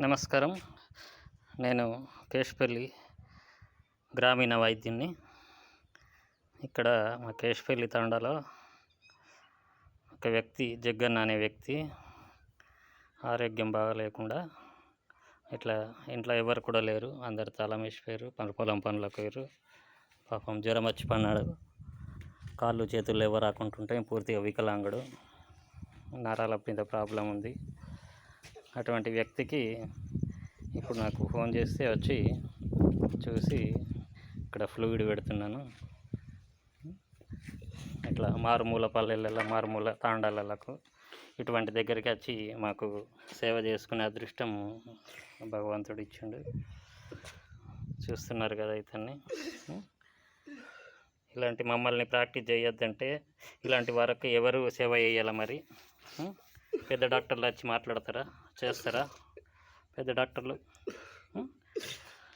నమస్కారం. నేను కేశపల్లి గ్రామీణ వైద్యుని. ఇక్కడ మా కేశపల్లి తండాలో ఒక వ్యక్తి, జగ్గన్న అనే వ్యక్తి ఆరోగ్యం బాగాలేకుండా ఇట్లా ఇంట్లో ఎవరు కూడా లేరు, అందరు తాళం వేసిపోయారు, పొలం పనులకు పోయారు. పాపం జ్వరం వచ్చి పన్నాడు, కాళ్ళు చేతులు ఎవరు రాకుంటుంటే పూర్తిగా వికలాంగుడు, నరాల మీద ప్రాబ్లం ఉంది. అటువంటి వ్యక్తికి ఇప్పుడు నాకు ఫోన్ చేస్తే వచ్చి చూసి ఇక్కడ ఫ్లూయిడ్ పెడుతున్నాను. ఇట్లా మారుమూల పల్లెలలో, మారుమూల తాండాలకు ఇటువంటి దగ్గరికి వచ్చి మాకు సేవ చేసుకునే అదృష్టం భగవంతుడు ఇచ్చిండు. చూస్తున్నారు కదా ఇతన్ని. ఇలాంటి మమ్మల్ని ప్రాక్టీస్ చేయొద్దంటే ఇలాంటి వారికి ఎవరు సేవ చేయాలి? మరి పెద్ద డాక్టర్లు వచ్చి మాట్లాడతారా, చేస్తారా? పెద్ద డాక్టర్లు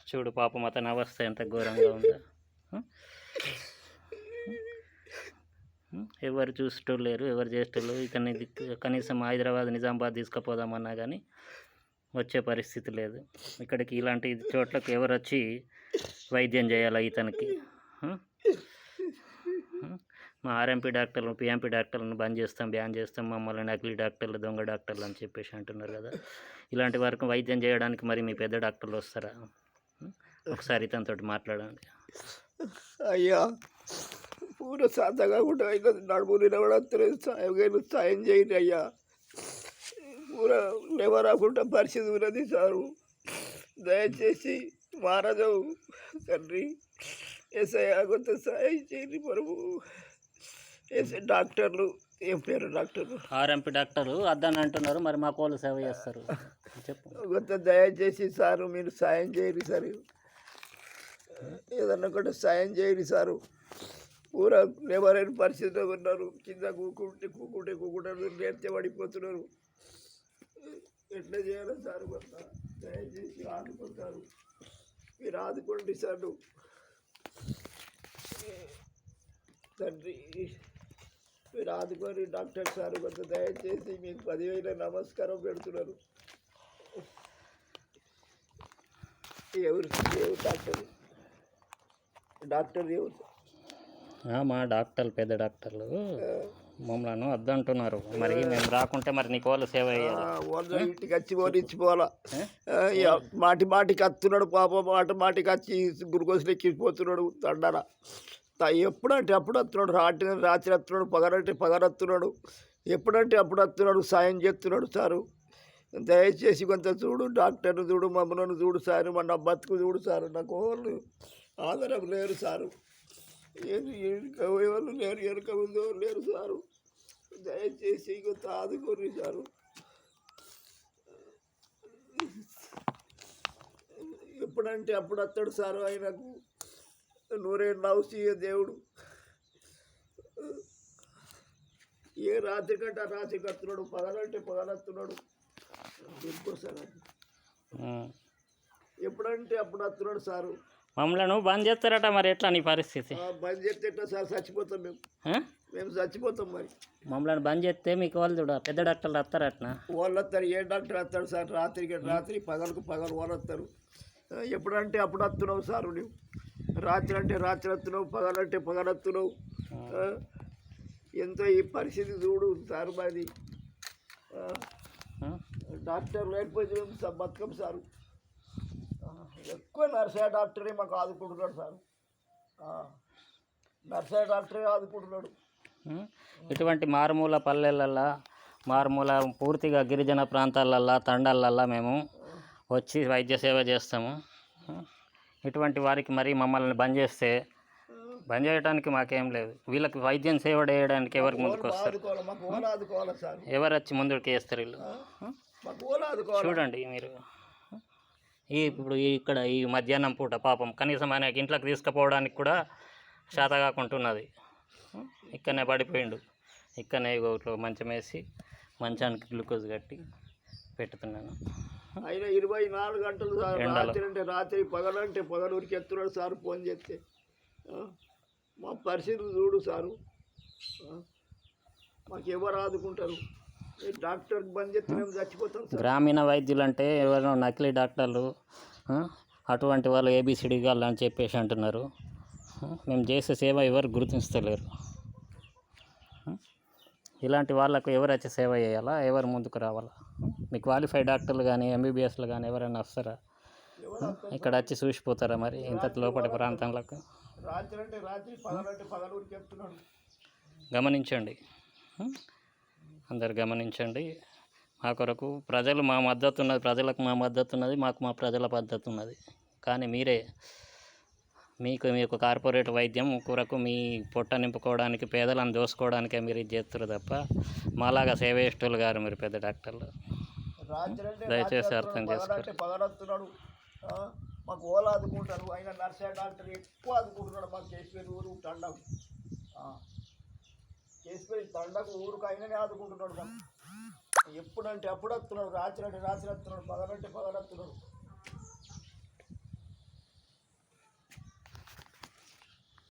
చూడు, పాపం అతని అవస్థ ఎంత ఘోరంగా ఉందా. ఎవరు చూసేటోళ్ళు లేరు, ఎవరు చేసేటోళ్ళు. ఇతన్ని కనీసం హైదరాబాద్, నిజామాబాద్ తీసుకుపోదామన్నా కానీ వచ్చే పరిస్థితి లేదు. ఇక్కడికి ఇలాంటి చోట్లకు ఎవరు వచ్చి వైద్యం చేయాలి ఇతనికి? మా ఆర్ఎంపీ డాక్టర్లు, పిఎంపీ డాక్టర్లను బ్యాన్ చేస్తాం, మమ్మల్ని నకిలీ డాక్టర్లు, దొంగ డాక్టర్లు అని చెప్పేసి అంటున్నారు కదా. ఇలాంటి వరకు వైద్యం చేయడానికి మరి మీ పెద్ద డాక్టర్లు వస్తారా? ఒకసారి ఇతనితో మాట్లాడండి. అయ్యా, పూర సాధగా కూడా నడుము నిలబడలేదు, సాయం చేయండి అయ్యా. పూర లేవరాకుండా పరిస్థితి ఉన్నది సారు. దయచేసి మారదు తండ్రి, ఏసయ్యా కొంత సాయం చేయండి. మనము డాక్టర్లు ఏం పేరు డాక్టర్లు? ఆర్ఎంపీ డాక్టర్లు అద్దని అంటున్నారు, మరి మా కోళ్ళు సేవ చేస్తారు. చెప్పు, కొంత దయచేసి సారు మీరు సాయం చేయరు సార్, ఏదన్నా కూడా సాయం చేయరు సారు. పూరా లేవరైన పరిస్థితిలో ఉన్నారు, కింద కూకుంటే నేర్చే పడిపోతున్నారు. ఎట్లా చేయాలి సార్? కొంత దయచేసి ఆదుకుంటారు, మీరు ఆదుకోండి సార్ తండ్రి, మీరు ఆదుకొని డాక్టర్ సార్ కొంత దయచేసి మీకు 10,000 నమస్కారం పెడుతున్నారు. ఎవరు డాక్టర్ ఎవరు? మా డాక్టర్లు, పెద్ద డాక్టర్లు మమ్మల్ని వద్దంటున్నారు. మరి మేము రాకుంటే మరి నీకు వాళ్ళు సేవ వాళ్ళ ఇంటికి వచ్చి ఓడించిపోవాలా? మాటికి వస్తున్నాడు పాపం, మాటికి వచ్చి గురుకోసులు ఎక్కిపోతున్నాడు తండాల. ఎప్పుడంటే అప్పుడు వస్తున్నాడు, రాత్రి వస్తున్నాడు, పగరంటే పగరత్తున్నాడు, ఎప్పుడంటే అప్పుడు వస్తున్నాడు, సాయం చేస్తున్నాడు సారు. దయచేసి కొంత చూడు, డాక్టర్ను చూడు, మమ్మల్ని చూడు సారు, మన బతుకు చూడు సారు. నాకు వాళ్ళు ఆధారం లేరు సారు, వాళ్ళు లేరు, వెనుక ముందు లేరు సారు. దయచేసి కొంత ఆదుకోరు సారు. ఎప్పుడంటే అప్పుడు వస్తాడు సారు. ఆయనకు నూరేళ్ళు నవ్వుసి దేవుడు ఏ రాత్రి కంటే రాత్రి కత్తున్నాడు, పగలంటే పగలత్తున్నాడు. ఎందుకోసారి ఎప్పుడంటే అప్పుడు వస్తున్నాడు సారు. మమ్మల్ని బంద్ చేస్తారట, మరి ఎట్లా నీ పరిస్థితి? బంద్ చేస్తే ఎట్లా సార్? చచ్చిపోతాం మేము చచ్చిపోతాం. మరి మమ్మల్ని బంద్ చేస్తే మీకు వాళ్ళు చూడ పెద్ద డాక్టర్లు వస్తారట. వాళ్ళు వస్తారు, ఏ డాక్టర్ వస్తాడు సార్? రాత్రి పగలకు పగలు వాళ్ళు వస్తారు. ఎప్పుడంటే అప్పుడు వస్తున్నావు సారు నువ్వు. రాత్రి అంటే రాత్రి వస్తున్నావు, పగలంటే పగలత్తున్నావు. ఎంతో ఈ పరిస్థితి చూడు సారు. మాది డాక్టర్ లేకపోతే మేము బతుకం సారు. ఎక్కువ నర్సయ్య డాక్టరే మాకు ఆదుకుంటున్నాడు సారు. నర్సయ్య డాక్టరే ఆదుకుంటున్నాడు. ఇటువంటి మారుమూల పల్లెలల్లో, మారుమూల పూర్తిగా గిరిజన ప్రాంతాలల్లో, తండాలల్లో మేము వచ్చి వైద్య సేవ చేస్తాము. ఇటువంటి వారికి మరి మమ్మల్ని బంద్ చేయడానికి మాకేం లేదు. వీళ్ళకి వైద్యం సేవ చేయడానికి ఎవరికి ముందుకు వస్తారు? ఎవరు వచ్చి ముందుకు వేస్తారు? వీళ్ళు చూడండి మీరు. ఇప్పుడు ఇక్కడ ఈ మధ్యాహ్నం పూట పాపం కనీసం ఆయన ఇంట్లోకి తీసుకుపోవడానికి కూడా శాత కాకుంటున్నది. ఇక్కడనే పడిపోయిండు. ఇక్కడనే మంచం వేసి మంచానికి గ్లూకోజ్ కట్టి పెట్టుతున్నాను. ఆయన 24 గంటలు రాత్రి అంటే రాత్రి, పగలంటే పగలూరికి ఎత్తున్నాడు సారు. ఫోన్ చేస్తే మా పరిస్థితులు చూడు సారు. మాకు ఎవరు ఆదుకుంటారు? ఈ డాక్టర్ బంద్ చేస్తే మేము చచ్చిపోతాం సార్. గ్రామీణ వైద్యులు అంటే ఎవరో నకిలీ డాక్టర్లు, ఆ, అటువంటి వాళ్ళు ఏబిసిడి గాళ్ళు అని చెప్పేసి అంటున్నారు. మేము చేసే సేవ ఎవరు గుర్తిస్తలేరు. ఇలాంటి వాళ్ళకు ఎవరు వచ్చి సేవ చేయాలా, ఎవరు ముందుకు రావాలా? మీ క్వాలిఫైడ్ డాక్టర్లు కానీ ఎంబీబీఎస్లు కానీ ఎవరైనా వస్తారా? ఇక్కడ వచ్చి చూసిపోతారా మరి ఇంత లోపలి ప్రాంతంలోకి? రాత్రి అంటే రాత్రి, పగలంటే పగలు చెప్తున్నాడు. గమనించండి, అందరు గమనించండి. మా కొరకు ప్రజలు మా మద్దతు ఉన్నది, ప్రజలకు మా మద్దతు ఉన్నది, మాకు మా ప్రజల పద్ధతి ఉన్నది. కానీ మీరే మీకు కార్పొరేట్ వైద్యం కొరకు మీ పొట్ట నింపుకోవడానికి, పేదలను దోసుకోవడానికే మీరు ఇది చేస్తారు తప్ప మాలాగా సేవేస్టులు గారు మీరు పెద్ద డాక్టర్లు. రాత్రి అంటే దయచేసి అర్థం చేసుకోండి. పగలంటే పగలొస్తున్నాడు. మాకు ఓలా ఆదుకుంటారు. ఆయన నర్సే డాక్టర్ ఎక్కువ ఆదుకుంటున్నాడు. మాకు కేసుపేరు ఊరు తండకు, కేసుపేరు తండకు ఊరుకు ఆయననే ఆదుకుంటున్నాడు. మాకు ఎప్పుడంటే అప్పుడు వస్తున్నాడు. రాత్రి అంటే రాత్రి వస్తున్నాడు, పగలంటే పగలొస్తున్నాడు.